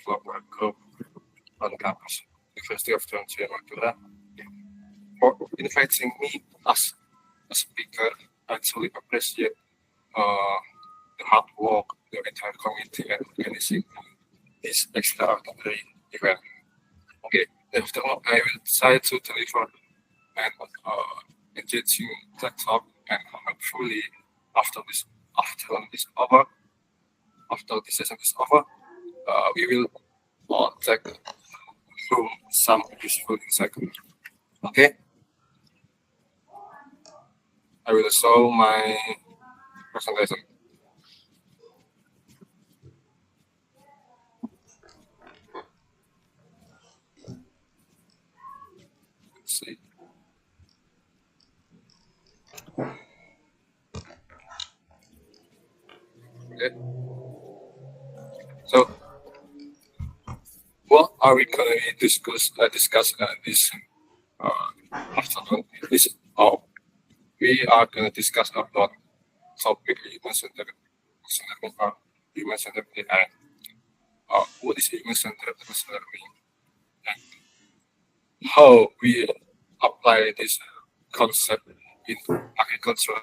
Developer Group on campus, University of Trinity Madura, for inviting me as a speaker. I truly appreciate the hard work the entire committee and organizing this extraordinary event. Okay, afternoon I will try to deliver an engaging TED talk, and hopefully after this afternoon is over, after this session is over, we will all take home some useful insight. Okay, I will show my presentation. Let's see. Okay. So, what are we going to discuss this afternoon? We are going to discuss about topic human-centered learning or human-centered AI. What is human-centered learning, and how we apply this concept in agriculture.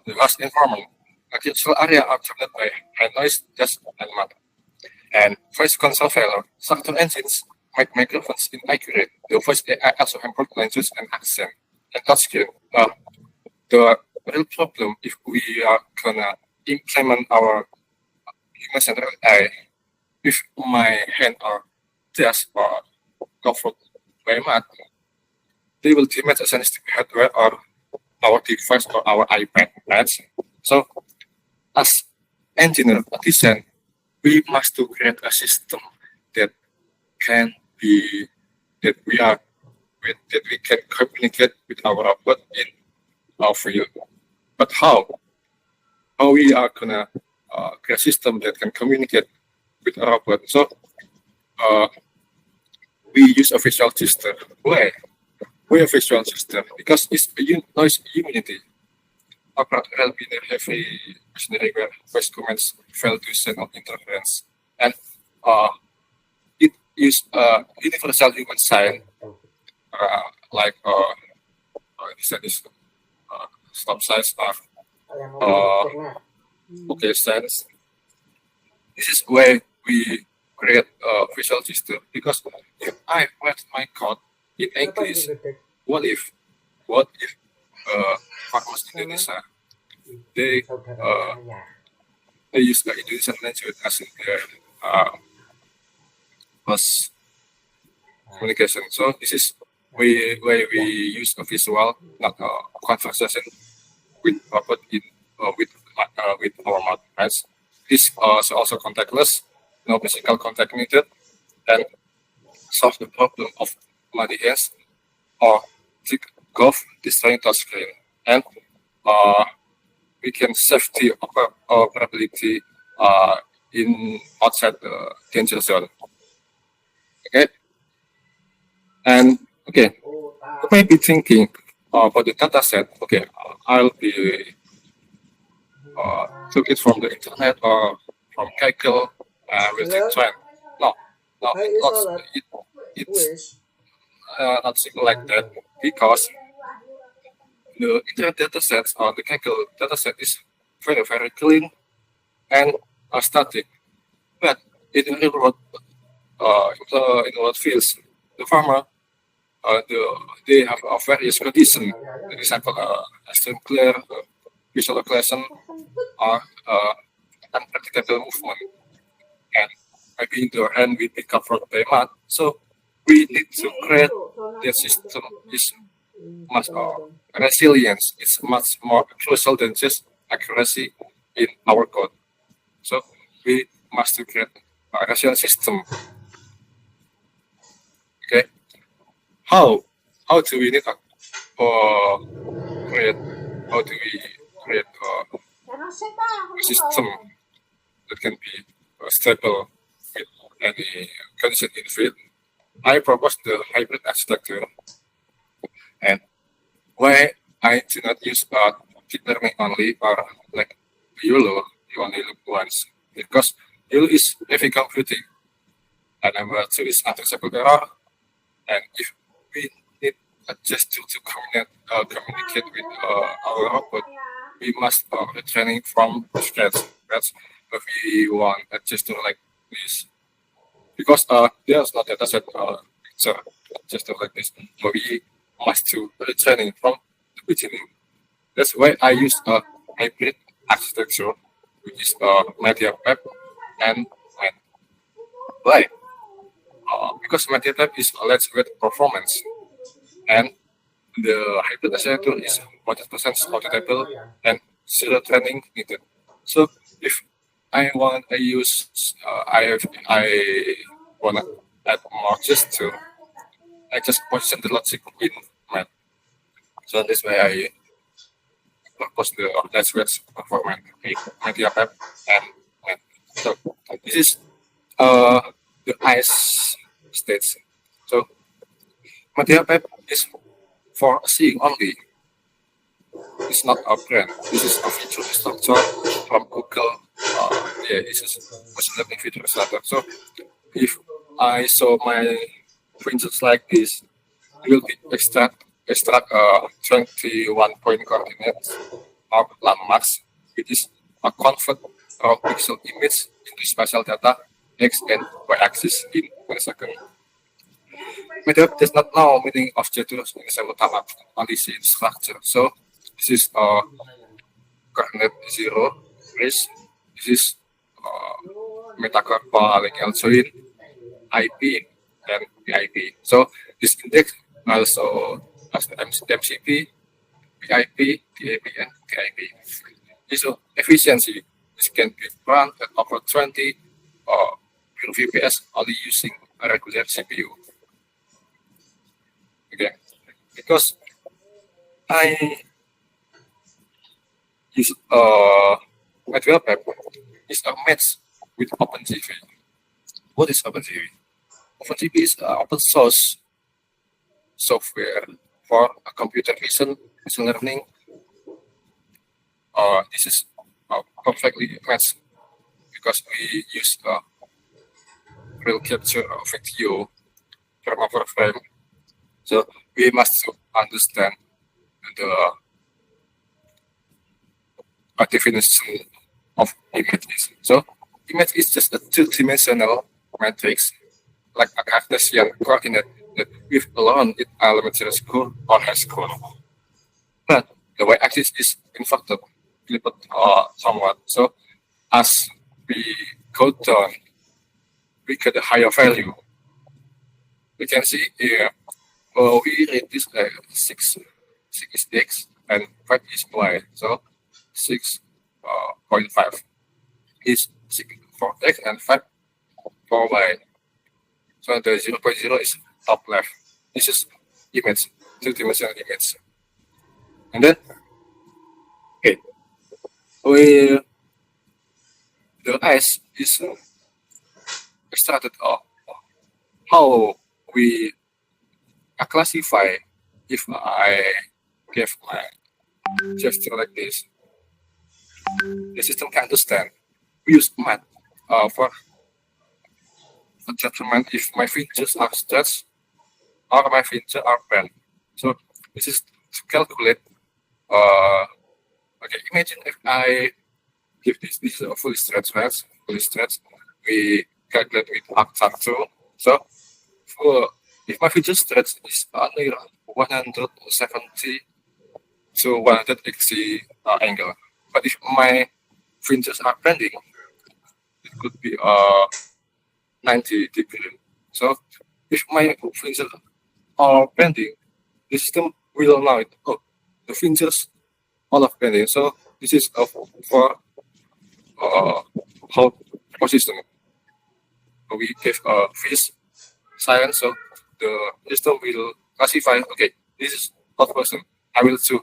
The vast environment, agricultural area are dominated by high noise, dust, and mud. And voice console failure, structural engines make microphones inaccurate. The voice AI also hampered language and accent and touchscreen. The real problem, if we are gonna implement our human-centered AI, if my hand are just or covered by mud, they will damage a sensitive hardware or our device or our iPad, right? So, as engineer artisan, we must to create a system that can be that we are that we can communicate with our robot in our field. But how? How we are gonna create a system that can communicate with a robot? So, we use a visual gesture. Why? We have visual system because it's noise immunity. Apart will be the heavy machinery where voice commands fail to send out interference, and it is universal human sign like this is stop signs or okay signs. This is where we create visual gesture because if I write my code in English, what if farmers in Indonesia they use the Indonesian language as in their first communication. So this is where we use a visual, not a conversation with robot in with with our mouth, right? This is also contactless, no physical contact needed, and solve the problem of muddy hands or thick golf displaying touchscreen. And uh, we can safety operability in outside the danger zone. Okay, and okay, you may be thinking about the data set. Okay, I'll be took it from the internet or from Kaggle will take Hello? time. No, no, Hi, it's is not. Alan? Who It's is? not simple like that because the internet data sets or the Kaggle data set is very clean and static. But in the real world, in the world fields, the farmer, they have various conditions. For example, extreme clear, visual occlusion, or unpredictable movement, and maybe in the hand we pick up from the mud. So we need to create their system is much resilience. It's much more crucial than just accuracy in our code. So we must create a resilient system. Okay, how how do we need create how do we create a system that can be stable with any condition in field? I propose the hybrid architecture, and why I do not use deep learning only or like YOLO, you only look once, because YOLO is heavy computing, and number two is untraceable error, and if we need a gesture to communicate with our output, we must retraining from scratch. That's if we want a gesture like this, because there's no data set picture gesture like this, so we must to retraining from the beginning. That's why I use a hybrid architecture, which is MediaPep and Met. Why? Because MediaPep is less with performance, and the hybrid architecture is 100% auditable and zero training needed. So if I use I wanna add more gesture, I just position the logic in Met. So this way I propose the let's performance MediaPep and Met. So this is uh the ice states. So MediaPep is for seeing only. It's not a brand. This is a feature structure from Google. Yeah, this is machine learning feature structure. So if I show my printers like this, it will be extract 21 point coordinates of landmarks, which is a convert of pixel image into spatial data x and y axis in 1 second. Method does not know meaning of gestures in simultaneous, only see in structure. So this is coordinate 0 race. This is metacore paling also in IP and PIP. So this index also as MCP, PIP, TAP, and TIP. So efficiency, this can be run at over 20 or VPS only using a regular CPU. Okay, because I use MediaPep is a match with OpenGV. What is OpenGV? OpenGV is open source software for computer vision, machine learning. This is perfectly matched because we use real capture of video from our frame. So we must understand the definition of images. So image is just a two-dimensional matrix like a Cartesian coordinate that with alone it elementary school or high school. But the y-axis is inverted, flipped somewhat. So as we go down, we get a higher value. We can see here, we read this 6 is x and 5 is y. So 6 0.5 is 6 for X and 5 for Y. So the 0.0 is top left. This is image, two-dimensional image. And then, okay, we the ice is extracted of how we classify if I give my gesture like this. The system can understand. We use math for determine if my fingers are stretched or my fingers are bent. So this is to calculate. Okay, imagine if I give this is a fully stretched hands, fully stretched. We calculate with arc tool. So for if my fingers stretch is only 170 to 180 angle, but if my fingers are bending, it could be 90 degree. So if my fingers are bending, the system will know it. Oh, the fingers all of bending. So this is for how position. We give a fish science, so the system will classify. Okay, this is hot person. I will to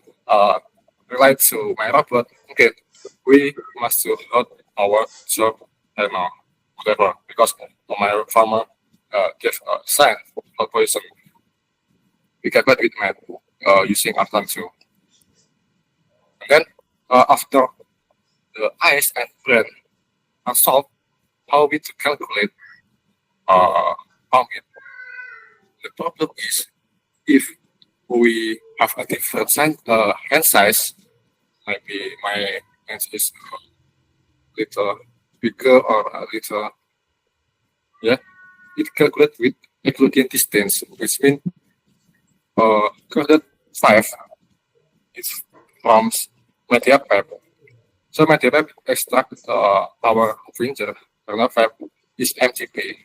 relate to my robot. Okay, we must to hot our job and whatever because my farmer give a sign hot person. We calculate with math using Atlan tool. And then after the ice and brain are solved, how we to calculate pumpkin. The problem is if we have a different hand size, maybe my hand is a little bigger or a little, yeah, it calculates with Euclidean distance, which means coordinate 5 is from MediaPep. So MediaPep extract our finger, karena 5 is MGP.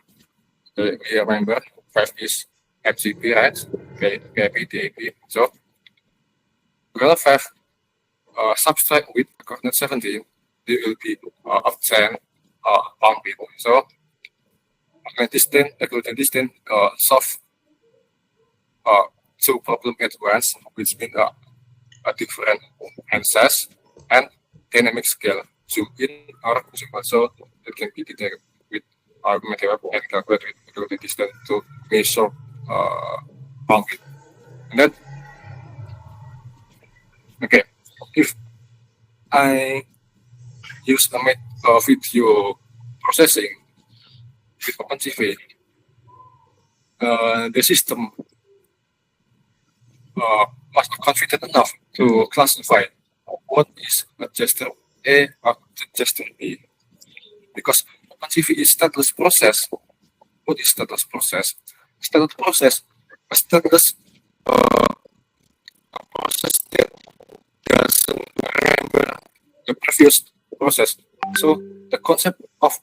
We remember 5 is MGP, right? KP, DAP. So kalau 5 subtract with coordinate 17, they will be obtain pumpkin. So Euclidean distance solve two problem at once, which means a different hand size and dynamic scale, zoom in or zoom out. So it can be detected with our material and calculate with Euclidean distance to measure pumpkin. And then, okay, if I use a video processing with OpenCV, the system must be confident enough to classify what is a gesture A or gesture B. Because OpenCV is stateless process. What is stateless process? Stateless process, a stateless process that doesn't remember the previous process. So the concept of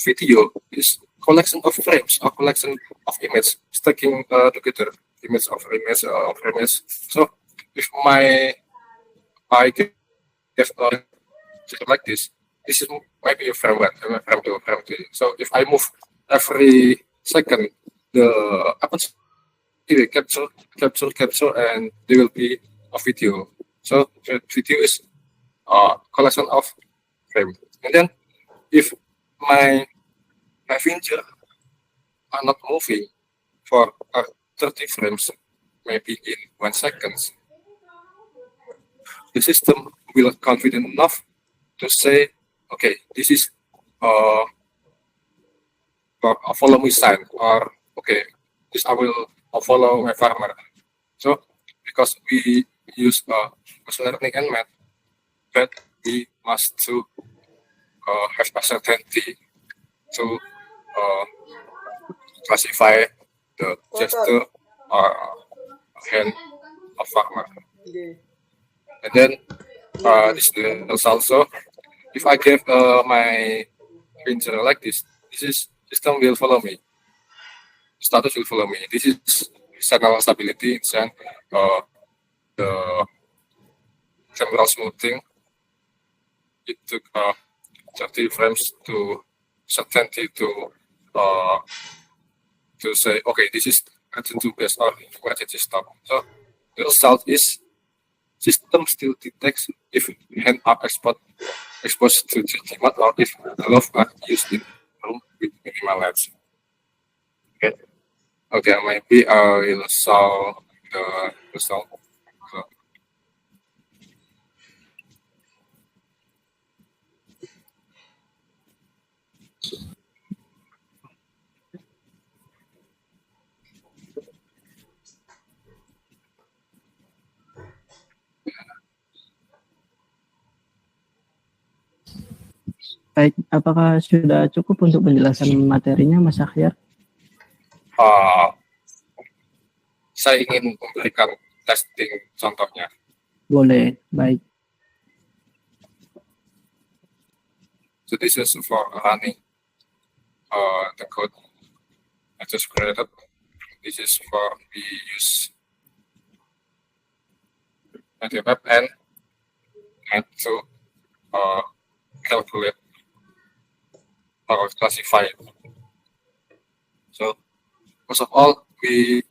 video is collection of frames or collection of images stacking together, image of image. So if I give like this is maybe a frame one, frame two, frame three. So if I move every second, the happens capture, and there will be a video. So the video is collection of frame. And then if my finger are not moving for 30 frames, maybe in 1 second, the system will confident enough to say, okay, this is a follow me sign, or okay, this I will follow my farmer. So because we use machine learning and math, but we must to have a certainty to classify the gesture or hand of farmer. And then this is the result. So if I give my finger like this is system will follow me. Status will follow me. This is signal stability and the temporal smoothing. it took 30 frames to certainty to say, okay, this is attend to best or emergency stop. So the result is system still detects if hand are exposed to treatment or if gloves are used in room with minimal lights. Okay. Okay, maybe I will show the result. So, Baik, apakah sudah cukup untuk penjelasan materinya, Mas Akhyar? saya ingin memberikan testing contohnya. Boleh, baik. So this is for running the code I just created. This is for we use at the web end and to calculate or classify it. So first of all, we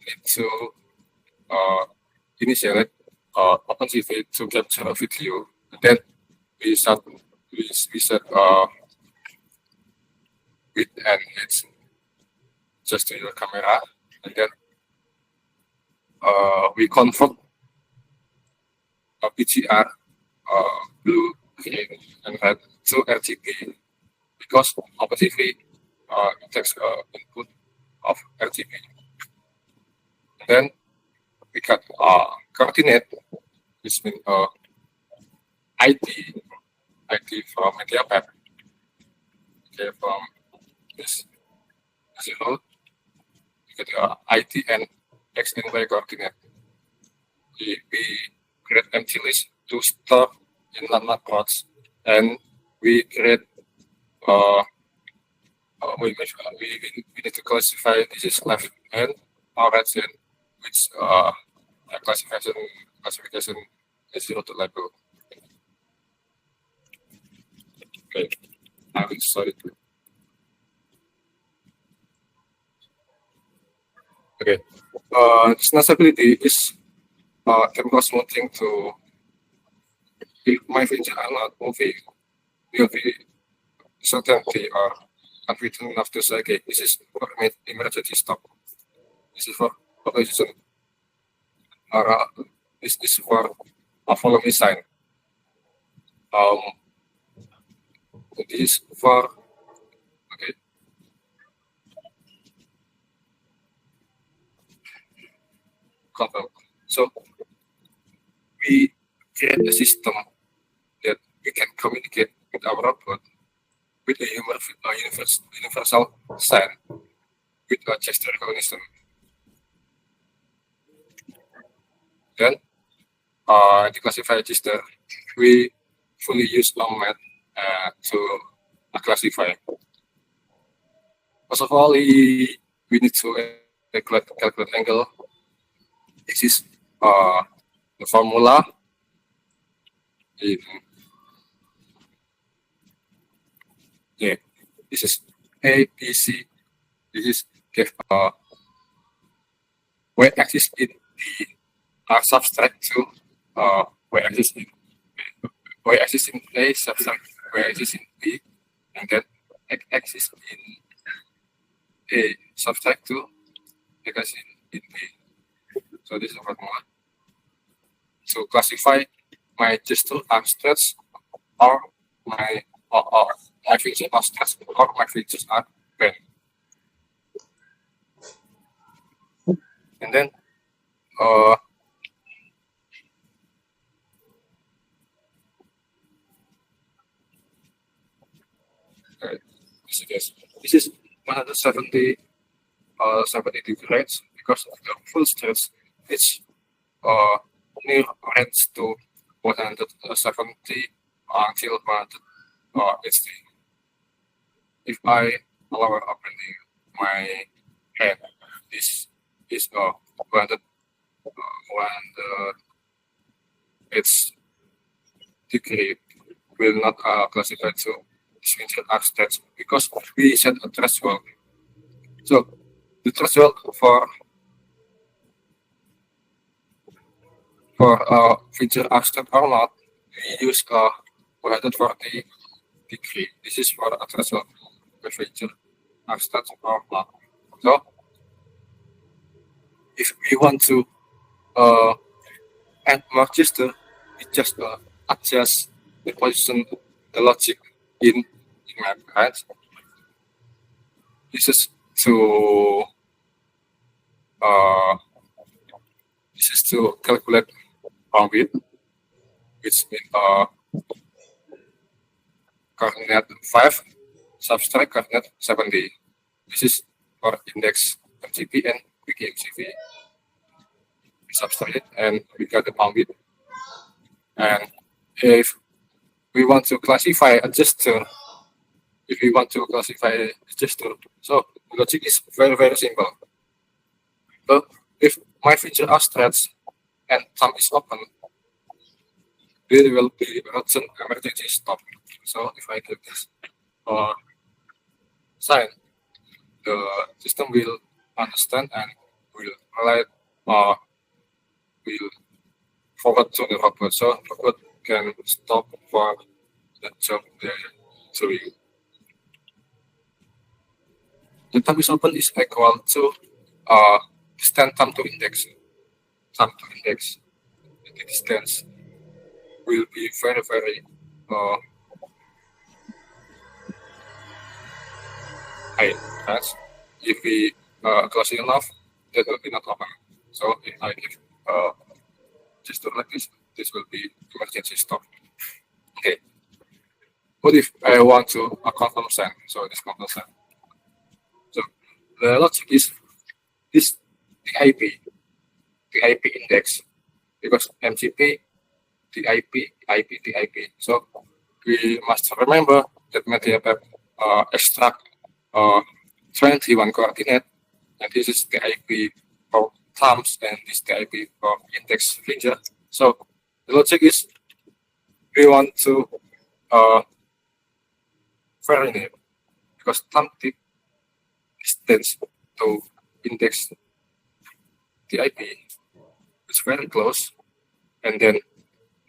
need to initiate OpenCV to capture a video. And then we set width and height just to your camera, and then we convert a PGR blue, green, and red to RGB because OpenCV takes input of RGB. And then we can coordinate, which means ID from MediaPath. Okay, from this 0, you get ID and X and Y coordinate. We create empty list to store in landmark codes, and we create we need to classify this is left hand or right hand, which classification is 0 to label. Okay, I will show it. Okay, snappability is chemical smoothing to if my fingers are not moving, will be certainty or confident enough to say, okay, this is for emergency stop. This is for opposition. Or this is for a follow me sign. This is for okay. Confirm. So we create a system that we can communicate with our robot with a universal sign with a gesture recognition. Then, to classify gesture, we fully use OMAT to classify. First of all, we need to calculate angle. This is the formula in this is A, B, C. This is give y-axis in D are subtract to y-axis in y-axis in A subtract y-axis in B, and then x-axis in A subtract to x-axis in B. So this is the formula. To classify my gesture arm stretch or my features are stretched or my features are bent. And then this is 170 70 degrees because the full stretch is near range to 170 until 180. If I lower opening my head, this is 100 it's degree will not classify to this feature abstract because we set a threshold. So the threshold for feature abstract or not, we use 140 degree. This is for a threshold for feature abstract or not. So if we want to add more register, we just adjust the position, the logic in map, right? This is to calculate bandwidth, which means coordinate 5, subtract coordinate 70. This is for index MCP and wiki MCP. We subtract it and we got the bandwidth. And if we want to classify a gesture, so the logic is very, very simple. So if my feature abstract and thumb is open, there will be urgent emergency stop. So if I do this sign, the system will understand and will will forward to the robot. So robot can stop for the job they're doing. The thumb is open is equal to distance thumb to index. Thumb to index. The distance will be very, very high. That's if we close it enough, that will be not open. So if I give gesture like this will be emergency stop. Okay. What if I want to confirm send? So this confirm send. So the logic is this the IP index, because MCP the IP. So we must remember that MediaPep extract 21 coordinate, and this is the IP for thumbs and this is the IP for index finger. So the logic is we want to vary it because thumb tip distance to index the IP is very close, and then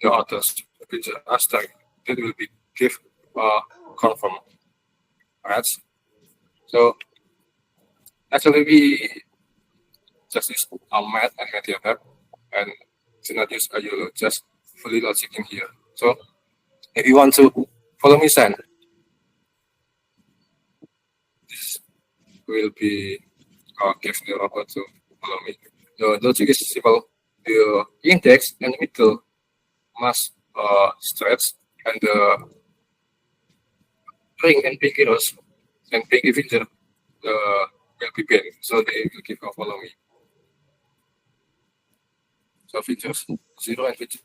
the others feature abstract that will be give confirm. Alright. So actually we just use math and MediaPep and do not use YOLO, just fully logic in here. So if you want to follow me send, this will be give the robot to follow me. The logic is simple. The index and middle must stretch, and the ring and pinky rose and pinky finger will be bent, so they will give a follow me. So features 0 and feature.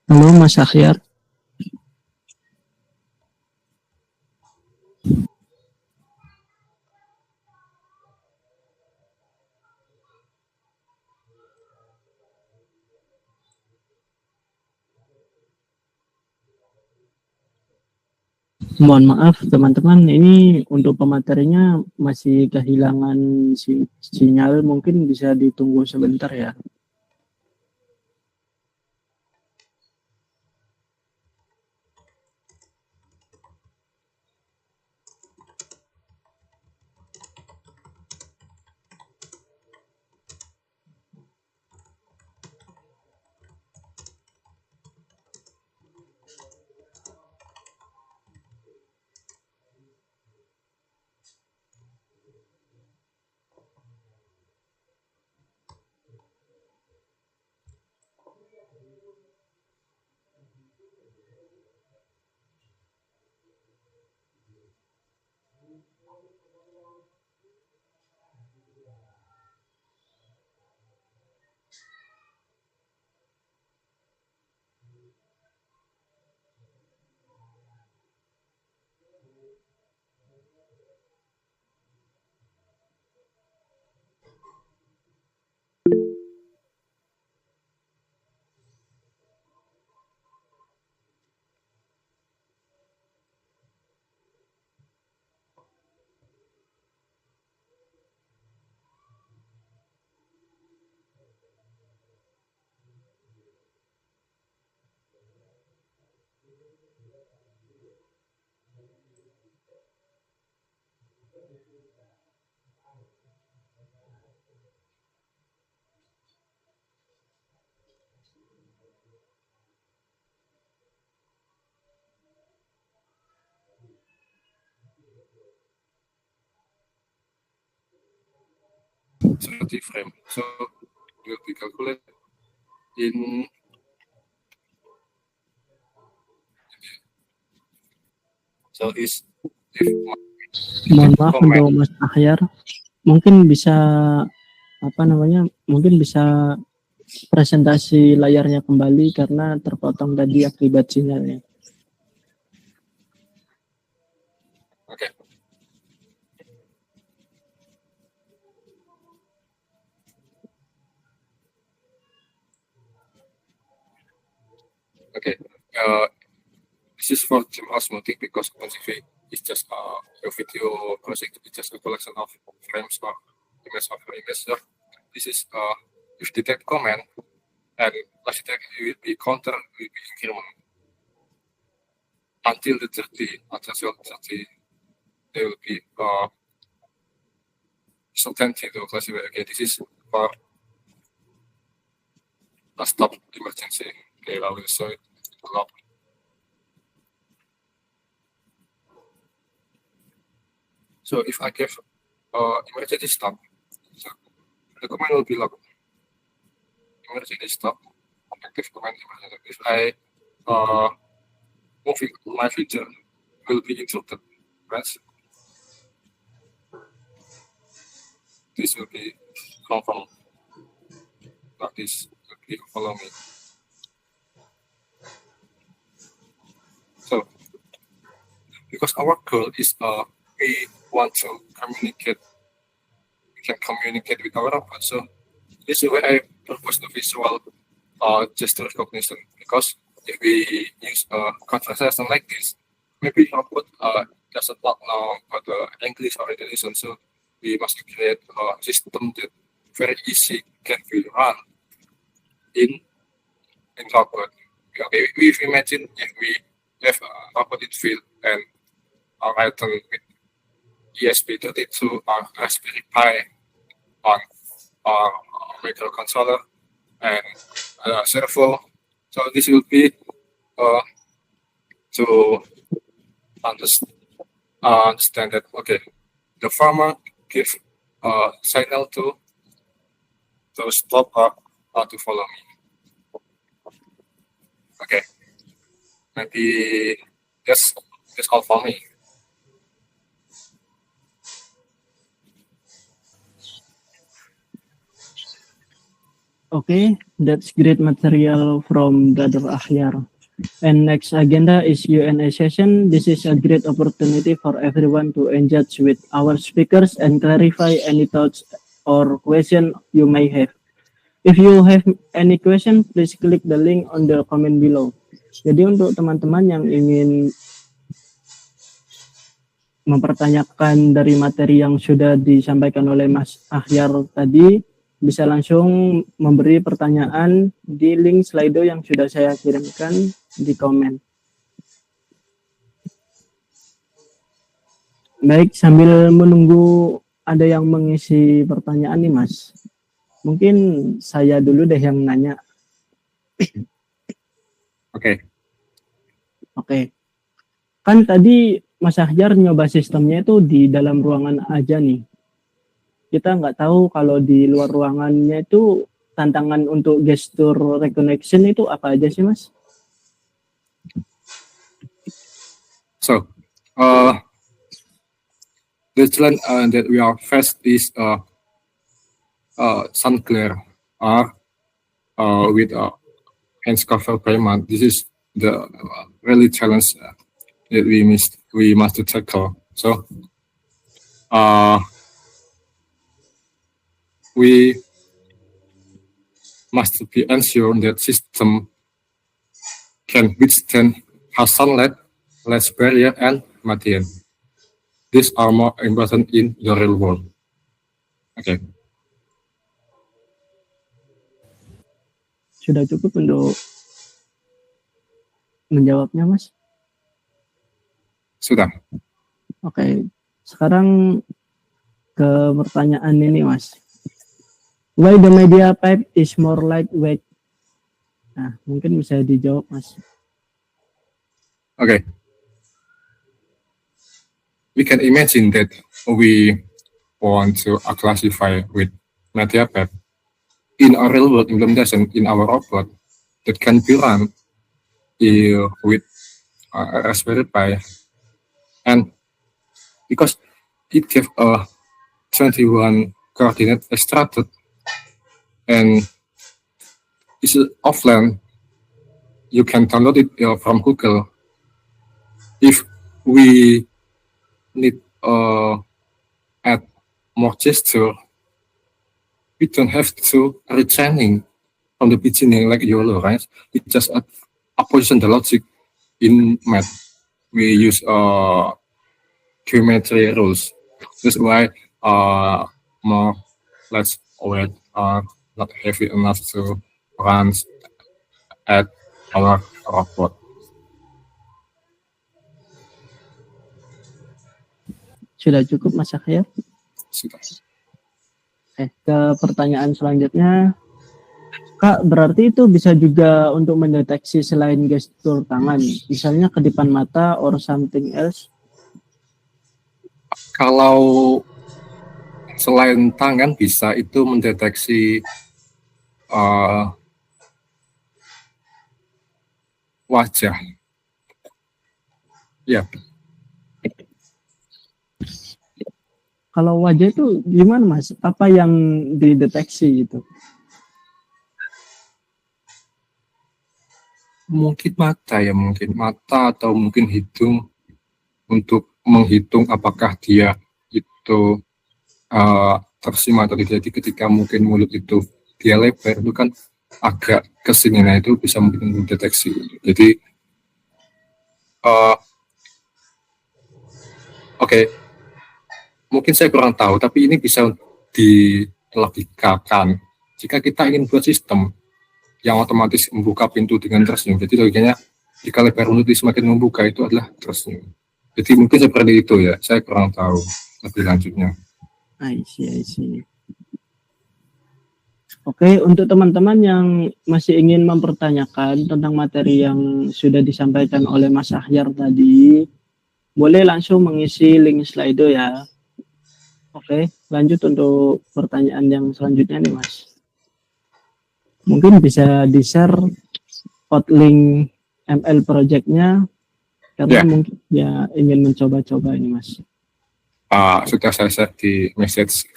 Halo Mas Akhyar. Mohon maaf teman-teman, ini untuk pematerinya masih kehilangan sinyal, mungkin bisa ditunggu sebentar ya. Thirty frame. So will be calculated in so is if Mohon maaf comment untuk Mas Akhyar, mungkin bisa mungkin bisa presentasi layarnya kembali karena terpotong tadi akibat sinyalnya. okay. Okay. This is for Jim Osmotic because OpenCV is just a video project. It's just a collection of frames or images of image. So this is if detect comment and last detect it will be counter will be increment until the 30 until 30 there will be certainty to classify. Okay, this is for a stop emergency. Okay, I will show it log. So if I give emergency stop, so the command will be log. Emergency stop, active command emergency. If I moving my feature will be interrupted, right? This will be confirmed. Like this, will follow me. So because our goal is we want to communicate, we can communicate with our robot. So this is why I propose the visual gesture recognition, because if we use a conversation like this, maybe robot doesn't know about the English or Indonesian, so we must create a system that very easy can be run in robot. Okay, we imagine if we have a robot in field and our item with ESP32 or Raspberry Pi on our microcontroller and servo. So this will be to understand that, okay, the farmer gives signal to stop or to follow me. Okay, maybe that's all for me. Okay, that's great material from Brother Akhyar. And next agenda is Q&A session. This is a great opportunity for everyone to engage with our speakers and clarify any thoughts or question you may have. If you have any question, please click the link on the comment below. Jadi untuk teman-teman yang ingin mempertanyakan dari materi yang sudah disampaikan oleh Mas Akhyar tadi, bisa langsung memberi pertanyaan di link Slido yang sudah saya kirimkan di komen. Baik, sambil menunggu ada yang mengisi pertanyaan nih Mas. Mungkin saya dulu deh yang nanya. Oke. Oke. Kan tadi Mas Akhyar nyoba sistemnya itu di dalam ruangan aja nih. Kita nggak tahu kalau di luar ruangannya itu tantangan untuk gesture recognition itu apa aja sih Mas? So, the challenge that we are faced is sun glare or with hands cover payment. This is the really challenge that we must tackle. So, we must be ensured that system can withstand harsh sunlight, less barrier, and material. These are more important in the real world. Okay. Sudah cukup untuk menjawabnya Mas? Sudah. Oke, sekarang ke pertanyaan ini Mas. Why the media pipe is more lightweight? Nah, mungkin bisa dijawab Mas. Okay. We can imagine that we want to classify with media pipe in a real world implementation in our robot that can be run with Raspberry Pi, and because it gives a 21 coordinate extracted and it's offline, you can download it from Google. If we need add more gesture, we don't have to retraining from the beginning like YOLO, right? We just position the logic in math. We use geometry rules. That's why more less weight are not heavy enough to run at our robot. Sudah cukup Mas Akhyar? Sudah. Oke, ke pertanyaan selanjutnya. Kak, berarti itu bisa juga untuk mendeteksi selain gestur tangan, misalnya kedipan mata or something else? Kalau selain tangan bisa itu mendeteksi wajah. Ya. Kalau wajah itu gimana Mas? Apa yang dideteksi gitu? Mungkin mata ya, mungkin mata atau mungkin hidung untuk menghitung apakah dia itu tersimak atau tidak. Jadi ketika mungkin mulut itu dia lebar itu kan agak kesini, nah itu bisa mungkin mendeteksi. Jadi oke, mungkin saya kurang tahu, tapi ini bisa dilogikakan jika kita ingin buat sistem yang otomatis membuka pintu dengan tersenyum. Jadi logikanya jika lebar mulut semakin membuka itu adalah tersenyum. Jadi mungkin seperti itu ya, saya kurang tahu lebih lanjutnya. I see. Oke, untuk teman-teman yang masih ingin mempertanyakan tentang materi yang sudah disampaikan oleh Mas Akhyar tadi, boleh langsung mengisi link Slido ya. Oke, lanjut untuk pertanyaan yang selanjutnya nih Mas. Mungkin bisa di-share Kotlin ML project-nya karena mungkin ya ingin mencoba-coba ini Mas. Sudah saya share di message.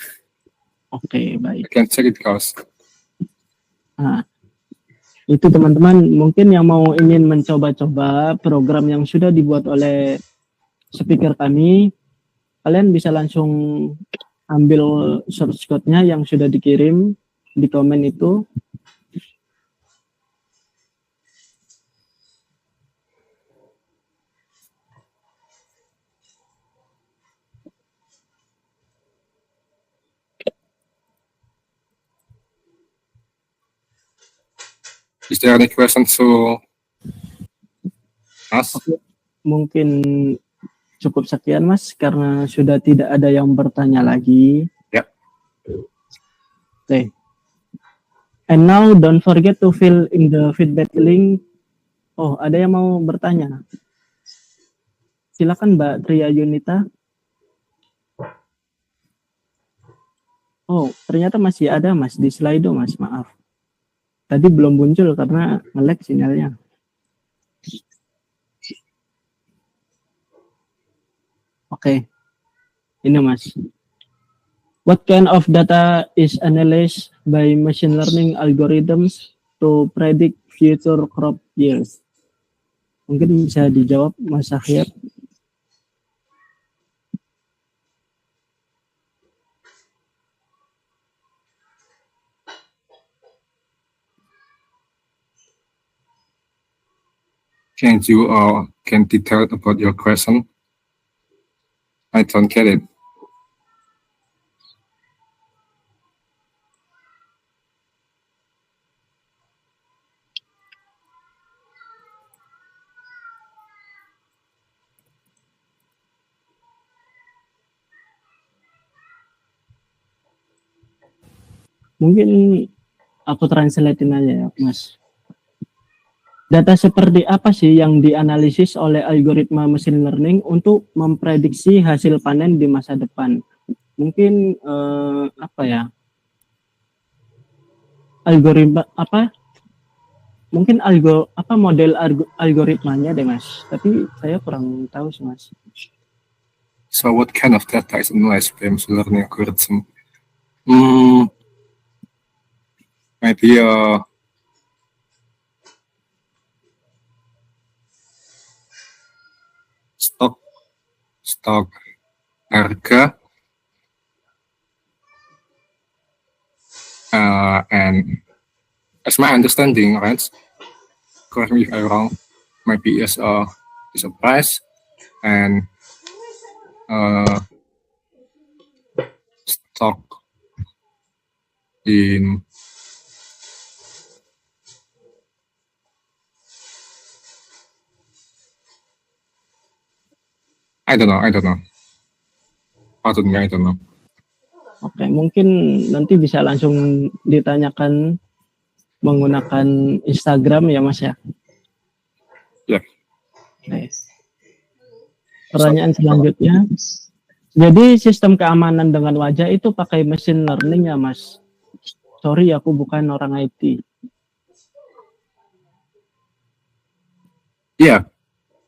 Oke, baik. I can check it guys. Nah, itu teman-teman mungkin yang mau ingin mencoba-coba program yang sudah dibuat oleh speaker kami, kalian bisa langsung ambil source code-nya yang sudah dikirim di komen itu. Is there any question to us? Oke, mungkin cukup sekian Mas karena sudah tidak ada yang bertanya lagi. Ya. Oke. And now don't forget to fill in the feedback link. Oh, ada yang mau bertanya? Silakan Mbak Tria Yunita. Oh, ternyata masih ada Mas di Slido Mas, maaf. Tadi belum muncul karena nge-lag sinyalnya. Oke. Ini Mas. What kind of data is analyzed by machine learning algorithms to predict future crop yields? Mungkin bisa dijawab Mas Akhir. Can detail about your question? I don't get it. Mungkin aku translatein aja ya, Mas. Data seperti apa sih yang dianalisis oleh algoritma machine learning untuk memprediksi hasil panen di masa depan? Mungkin apa ya? Algoritma apa? Mungkin model algoritmanya deh Mas. Tapi saya kurang tahu sih Mas. So what kind of data is analyzed by machine learning algorithm? Maybe stok harga, and as my understanding, right? Correct me if I'm wrong. Maybe is a price and stock in I don't know. Pardon me, I don't know. Oke, mungkin nanti bisa langsung ditanyakan menggunakan Instagram ya Mas ya. Ya. Oke. Pertanyaan selanjutnya. Jadi sistem keamanan dengan wajah itu pakai machine learning ya Mas? Sorry, aku bukan orang IT. Iya,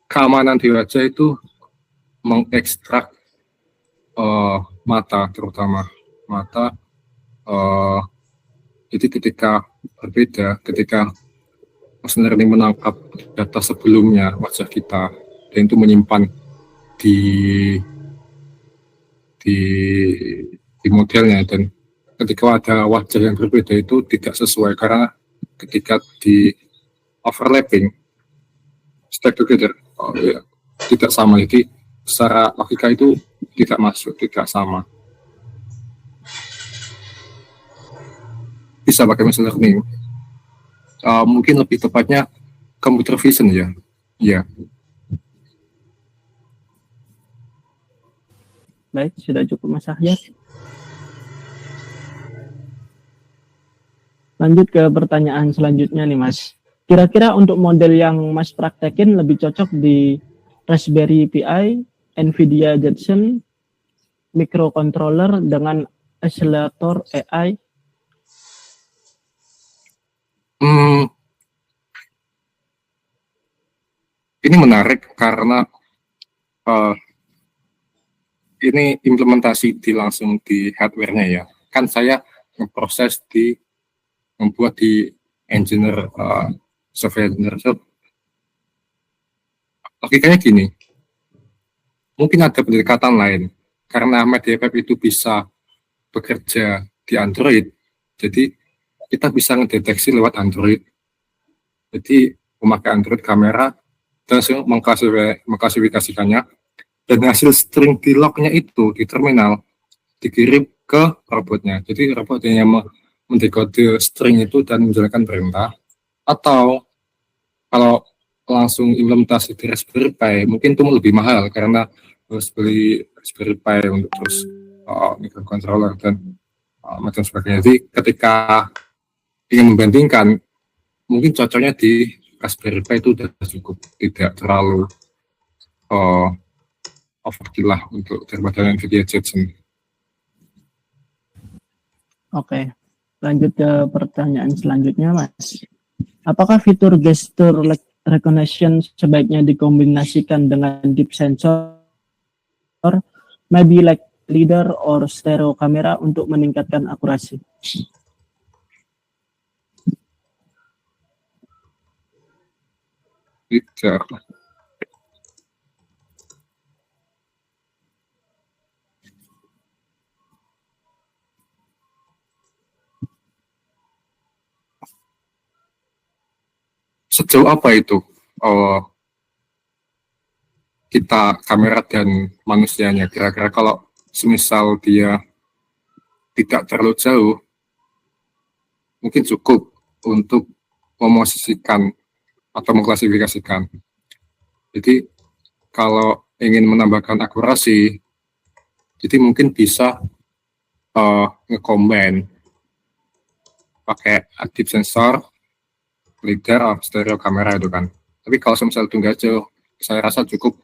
keamanan di wajah itu mengekstrak mata, terutama mata. Jadi ketika berbeda, ketika machine learning menangkap data sebelumnya wajah kita dan itu menyimpan di modelnya, dan ketika ada wajah yang berbeda itu tidak sesuai karena ketika di overlapping stack together tidak sama, jadi secara logika itu tidak masuk, tidak sama. Bisa pakai machine learning, mungkin lebih tepatnya computer vision ya. Baik, sudah cukup Mas Ahyar. Lanjut ke pertanyaan selanjutnya nih Mas. Kira-kira untuk model yang Mas praktekin lebih cocok di Raspberry Pi, NVIDIA Jetson, microcontroller dengan accelerator AI? Ini menarik karena ini implementasi langsung di hardware-nya ya. Kan saya memproses membuat di engineer software engineer. So, logikanya gini, mungkin ada pendekatan lain karena MediaPipe itu bisa bekerja di Android, jadi kita bisa mendeteksi lewat Android. Jadi memakai Android kamera dan mengklasifikasikannya, dan hasil string di lognya itu di terminal dikirim ke robotnya. Jadi robotnya yang mendekode string itu dan menjalankan perintah, Atau kalau langsung implementasi di Raspberry Pi mungkin itu lebih mahal karena harus beli Raspberry Pi untuk terus microcontroller dan macam sebagainya. Jadi ketika ingin membandingkan, mungkin cocoknya di Raspberry Pi itu sudah cukup, tidak terlalu overkill lah untuk daripada NVIDIA Jetson. Oke, lanjut ke pertanyaan selanjutnya, Mas. Apakah fitur gesture recognition sebaiknya dikombinasikan dengan deep sensor, maybe like LiDAR or stereo kamera untuk meningkatkan akurasi? Tidak. Sejauh apa itu kita kamera dan manusianya? Kira-kira kalau semisal dia tidak terlalu jauh, mungkin cukup untuk memosisikan atau mengklasifikasikan. Jadi kalau ingin menambahkan akurasi, jadi mungkin bisa nge-combine pakai deep sensor, LiDAR, atau stereo kamera itu kan. Tapi kalau misalnya itu nggak jauh, saya rasa cukup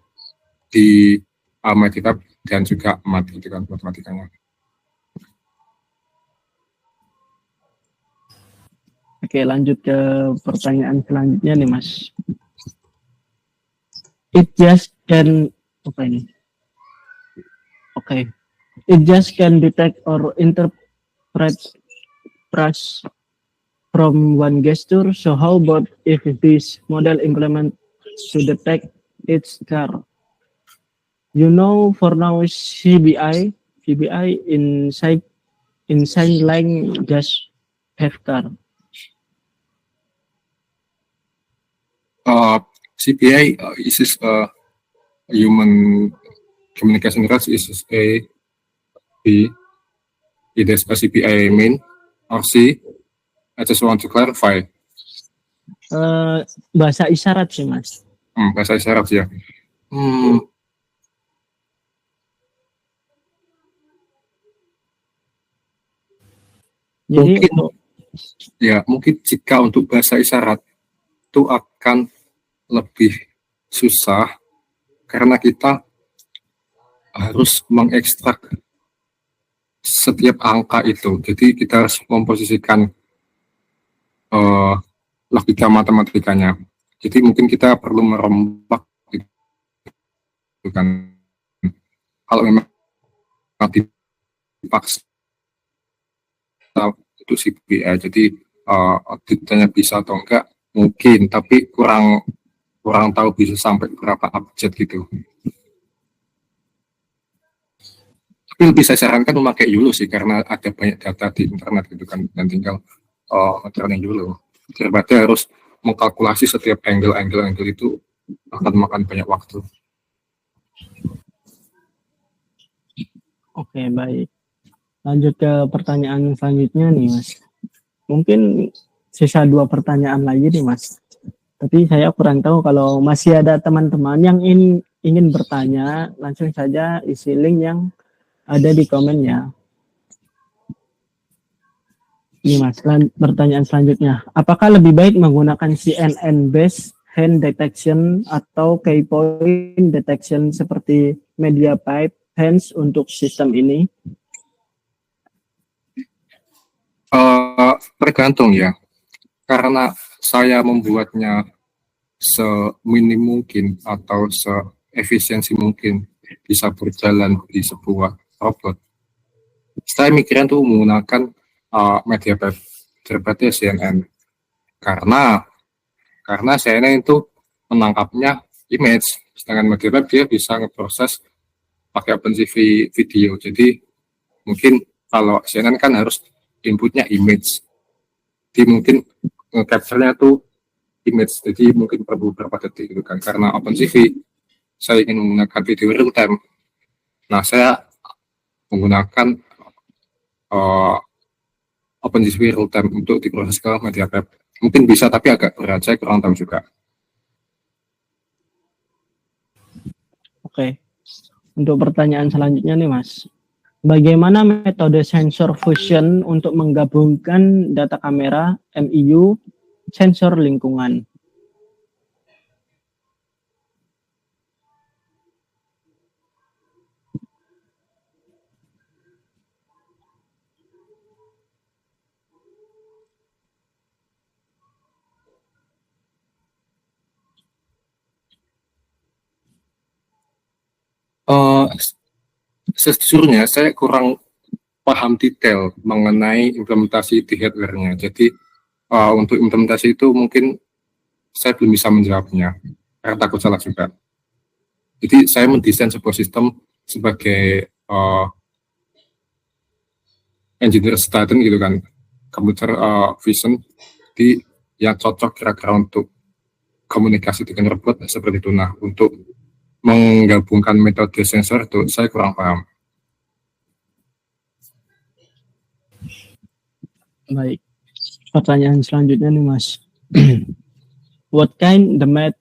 di Meditap dan juga mati itu kan matematikanya. Oke, lanjut ke pertanyaan selanjutnya nih, Mas. It just can apa ini? Oke. It just can detect or interpret brush from one gesture. So how about if this model implement to detect its car? You know, for now CBI in sign line just have car. CPI is a human communication rules is A, B, either a CPI mean or C. I just want to clarify. Bahasa isyarat sih, Mas. Bahasa isyarat ya. Jadi mungkin jika untuk bahasa isyarat itu akan lebih susah karena kita harus mengekstrak setiap angka itu. Jadi kita harus memposisikan logika matematikanya. Jadi mungkin kita perlu merombak gitu kan. Kalau memang dipaksa itu CPI, jadi auditnya bisa atau enggak mungkin, tapi kurang tahu bisa sampai berapa abjad gitu. Tapi lebih saya sarankan memakai YOLO sih, karena ada banyak data di internet gitu kan, dan tinggal training YOLO. Daripada harus mengkalkulasi setiap angle itu akan makan banyak waktu. Oke, baik. Lanjut ke pertanyaan selanjutnya nih, Mas. Mungkin sisa 2 pertanyaan lagi nih, Mas. Tapi saya kurang tahu kalau masih ada teman-teman yang ingin bertanya, langsung saja isi link yang ada di komennya. Ini, Mas, pertanyaan selanjutnya. Apakah lebih baik menggunakan CNN-based hand detection atau key point detection seperti MediaPipe hands untuk sistem ini? Tergantung ya, karena saya membuatnya seminim mungkin atau seefisiensi mungkin bisa berjalan di sebuah robot. Saya mikirin tuh menggunakan MediaPipe daripada CNN, karena CNN itu menangkapnya image, sedangkan MediaPipe dia bisa ngeproses pakai OpenCV video. Jadi mungkin kalau CNN kan harus inputnya image, jadi mungkin capture-nya tuh image, jadi mungkin per beberapa detik gitu kan. Karena OpenCV saya ingin menggunakan video real time, nah saya menggunakan OpenCV real time untuk diproses ke MediaPipe. Mungkin bisa, tapi agak berat. Saya kurang tahu juga. Oke. Untuk pertanyaan selanjutnya nih Mas. Bagaimana metode sensor fusion untuk menggabungkan data kamera, MIU, sensor lingkungan? Eh, Sejujurnya saya kurang paham detail mengenai implementasi di hardware-nya. Jadi untuk implementasi itu mungkin saya belum bisa menjawabnya karena takut salah juga. Jadi saya mendesain sebuah sistem sebagai engineer student gitu kan, computer vision, di yang cocok kira-kira untuk komunikasi dengan robot seperti itu. Nah, untuk menggabungkan metode sensor itu saya kurang paham. Baik. Pertanyaan selanjutnya nih Mas. What kind the math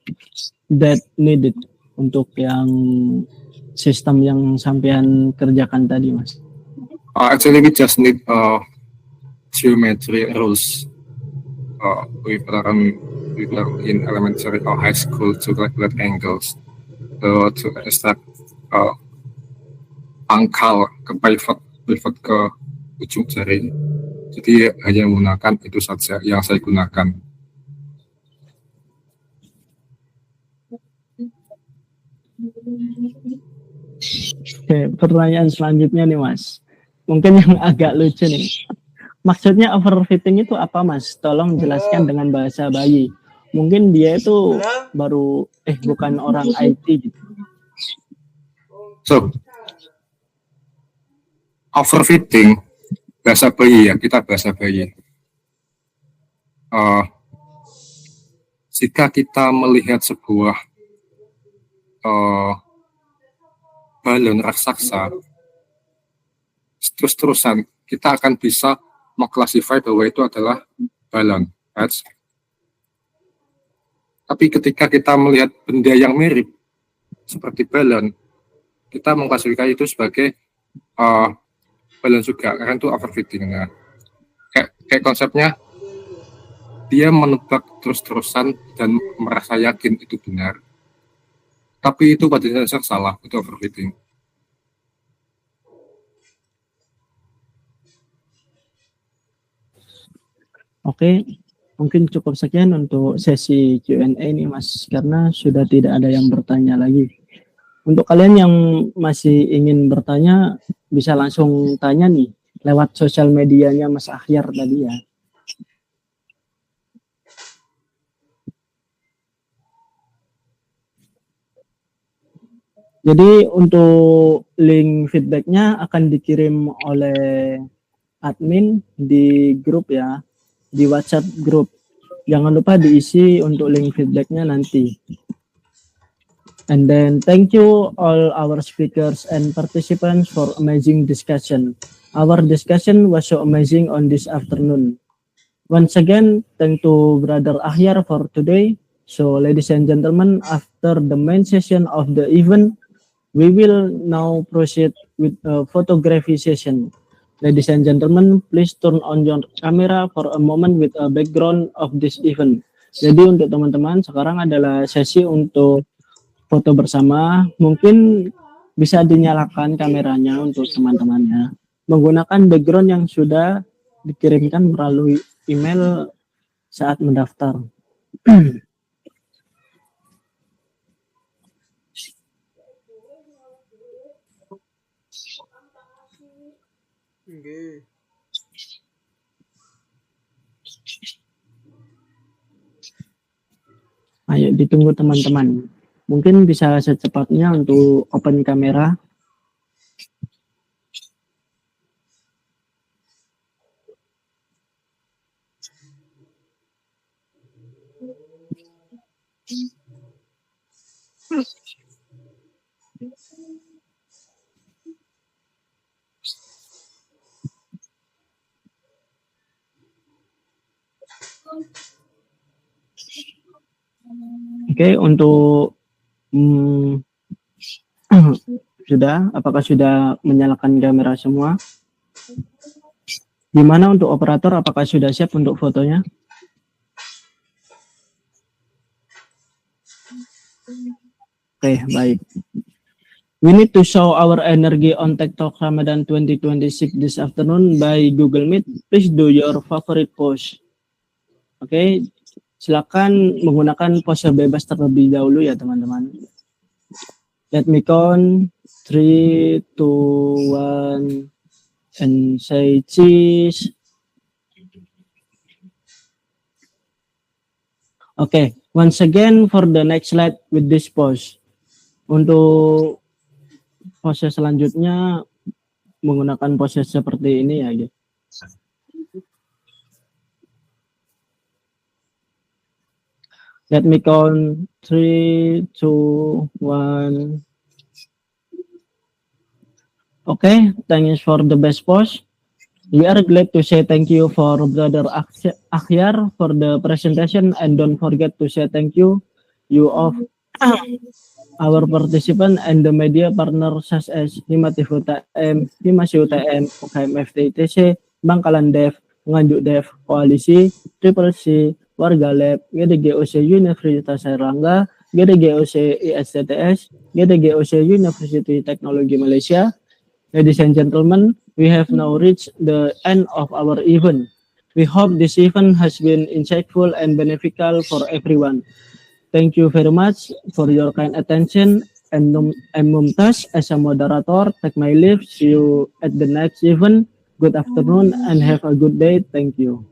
that needed untuk yang sistem yang sampean kerjakan tadi Mas? Actually, we just need geometry rules we learn in elementary or high school to calculate angles, to extract pangkal ke pivot ke ujung jari. Jadi hanya menggunakan itu saja yang saya gunakan. Oke, pertanyaan selanjutnya nih Mas. Mungkin yang agak lucu nih. Maksudnya overfitting itu apa Mas? Tolong jelaskan dengan bahasa bayi. Mungkin dia itu baru bukan orang IT gitu. So, overfitting bahasa bayi ya, kita bahasa bayi. Jika kita melihat sebuah balon raksasa, terus-terusan kita akan bisa mengklasifikasi bahwa itu adalah balon. Right? Tapi ketika kita melihat benda yang mirip seperti balon, kita mengklasifikasi itu sebagai balon juga, karena itu overfitting. Nah, kayak konsepnya dia menebak terus-terusan dan merasa yakin itu benar, tapi itu pada dasarnya salah, itu overfitting. Oke, mungkin cukup sekian untuk sesi Q&A ini Mas, karena sudah tidak ada yang bertanya lagi. Untuk kalian yang masih ingin bertanya, bisa langsung tanya nih lewat sosial medianya Mas Akhyar tadi ya. Jadi untuk link feedbacknya akan dikirim oleh admin di grup ya, di WhatsApp grup. Jangan lupa diisi untuk link feedbacknya nanti. And then thank you all our speakers and participants for amazing discussion. Our discussion was so amazing on this afternoon. Once again, thank to Brother Akhyar for today. So ladies and gentlemen, after the main session of the event, we will now proceed with a photography session. Ladies and gentlemen, please turn on your camera for a moment with a background of this event. Jadi untuk teman-teman, sekarang adalah sesi untuk foto bersama. Mungkin bisa dinyalakan kameranya untuk teman-temannya. Menggunakan background yang sudah dikirimkan melalui email saat mendaftar. Ayo ditunggu teman-teman. Mungkin bisa secepatnya untuk open kamera. Oke, untuk sudah, apakah sudah menyalakan kamera semua? Gimana untuk operator, apakah sudah siap untuk fotonya? Oke, baik. We need to show our energy on TikTok Ramadan 2026 this afternoon by Google Meet. Please do your favorite pose. Oke, silakan menggunakan pose bebas terlebih dahulu ya teman-teman. Let me count 3, 2, 1 and say cheese. Okay, once again for the next slide with this pose. Untuk pose selanjutnya menggunakan pose seperti ini ya, gitu. Let me count 3, 2, 1. Okay, thanks for the best pose. We are glad to say thank you for Brother Akhyar for the presentation, and don't forget to say thank you of our participant and the media partners such as Himatif UTM, Himasi UTM, UKM FTITC, Bangkalan Dev, Nganjuk Dev, Koalisi, Triple C, Warga Lab, GDGOC Universitas Airlangga, GDGOC ISTTS, GDGOC University Technology Malaysia. Ladies and gentlemen, we have now reached the end of our event. We hope this event has been insightful and beneficial for everyone. Thank you very much for your kind attention, and Mumtaz as a moderator take my leave. See you at the next event. Good afternoon and have a good day. Thank you.